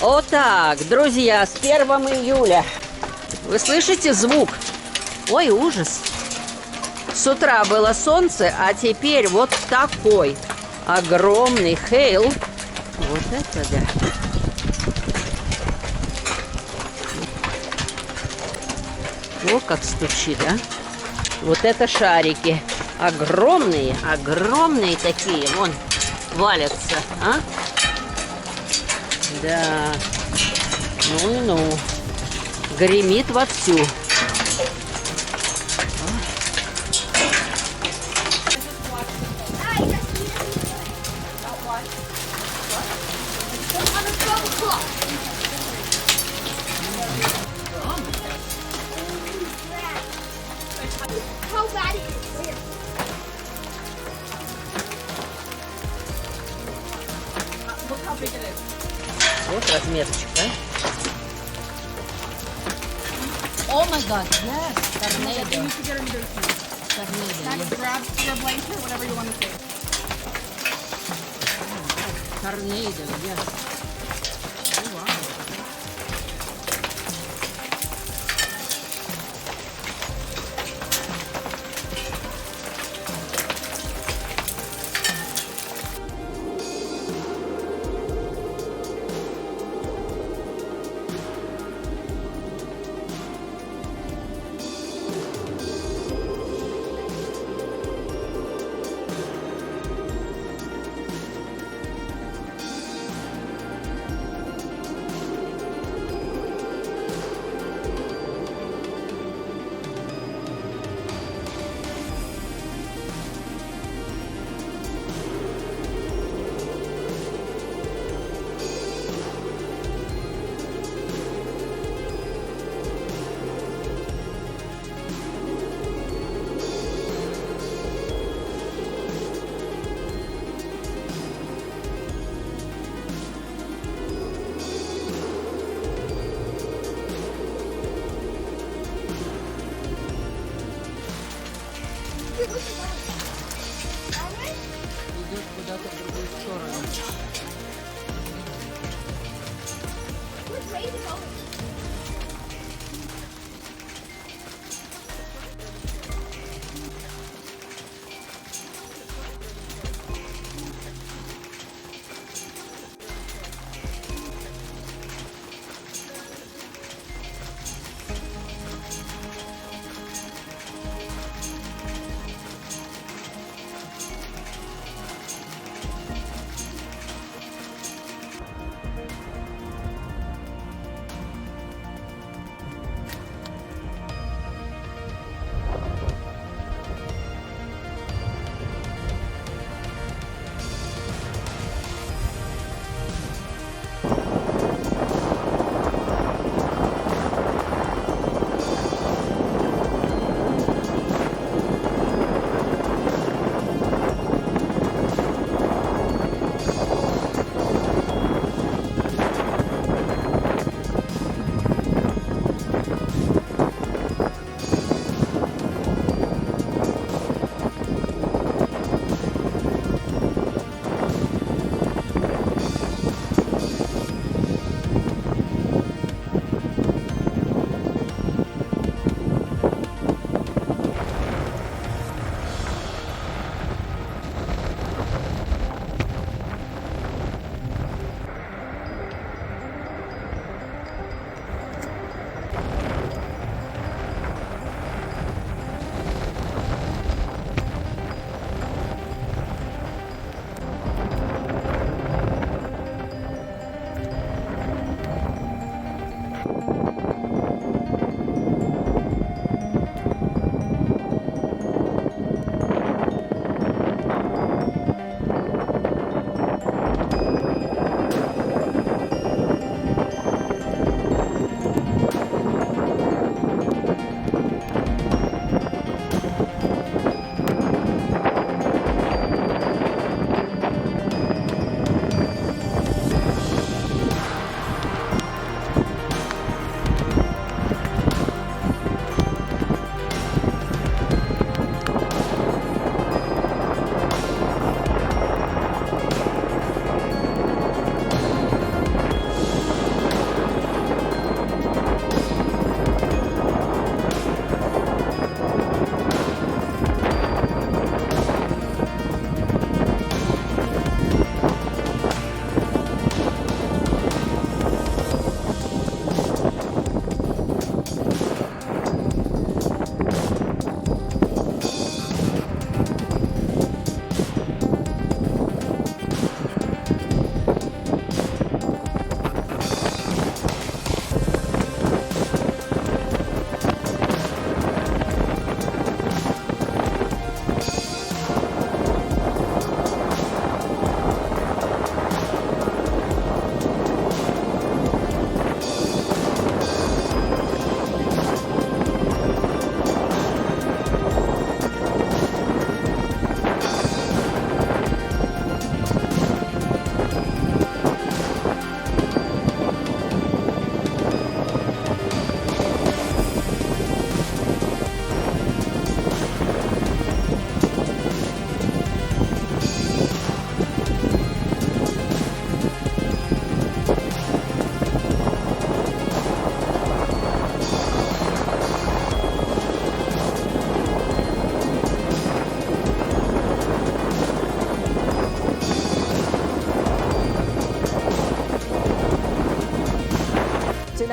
Вот так, друзья, с 1 июля. Вы слышите звук? Ой, ужас. С утра было солнце, а теперь вот такой огромный хейл. Вот это да. О, как стучит, а? Вот это шарики. Огромные, огромные такие. Вон, валятся, а? Да. Ну-ну. Гремит вовсю. Вот размерчик, да? Oh my god, yes. Tornado. You need to get under the Tornado, That yes. grabs your blanket, whatever you want to say. Tornado, yes. Oh, wow. Идет куда-то в другую сторону.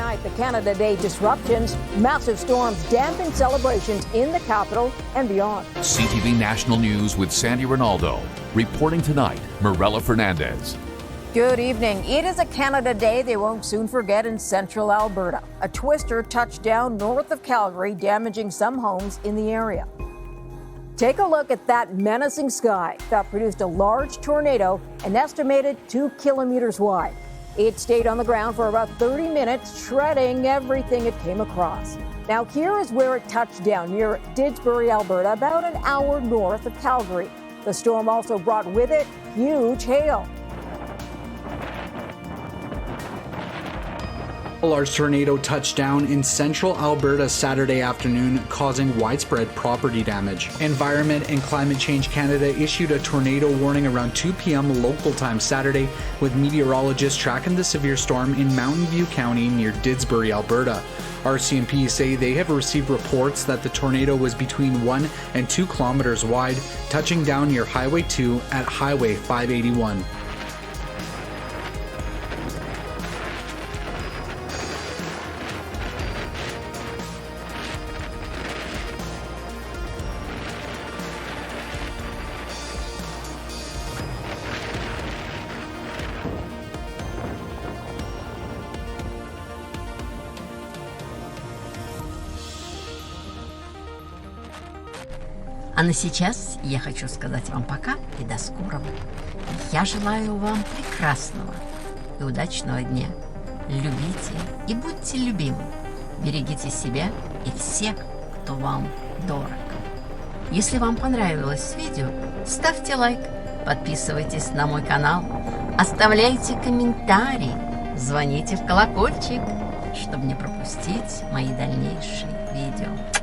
night, the Canada Day disruptions, massive storms dampened celebrations in the capital and beyond. CTV National News with Sandy Ronaldo. Reporting tonight, Mirella Fernandez. Good evening. It is a Canada Day they won't soon forget in central Alberta. A twister touched down north of Calgary, damaging some homes in the area. Take a look at that menacing sky that produced a large tornado, an estimated 2 kilometers wide. It stayed on the ground for about 30 minutes, shredding everything it came across. Now here is where it touched down, near Didsbury, Alberta, about an hour north of Calgary. The storm also brought with it huge hail. A large tornado touched down in central Alberta Saturday afternoon, causing widespread property damage. Environment and Climate Change Canada issued a tornado warning around 2 p.m. local time Saturday, with meteorologists tracking the severe storm in Mountain View County near Didsbury, Alberta. RCMP say they have received reports that the tornado was between 1 and 2 kilometers wide, touching down near Highway 2 at Highway 581. А на сейчас я хочу сказать вам пока и до скорого. Я желаю вам прекрасного и удачного дня. Любите и будьте любимы. Берегите себя и всех, кто вам дорог. Если вам понравилось видео, ставьте лайк, подписывайтесь на мой канал, оставляйте комментарии, звоните в колокольчик, чтобы не пропустить мои дальнейшие видео.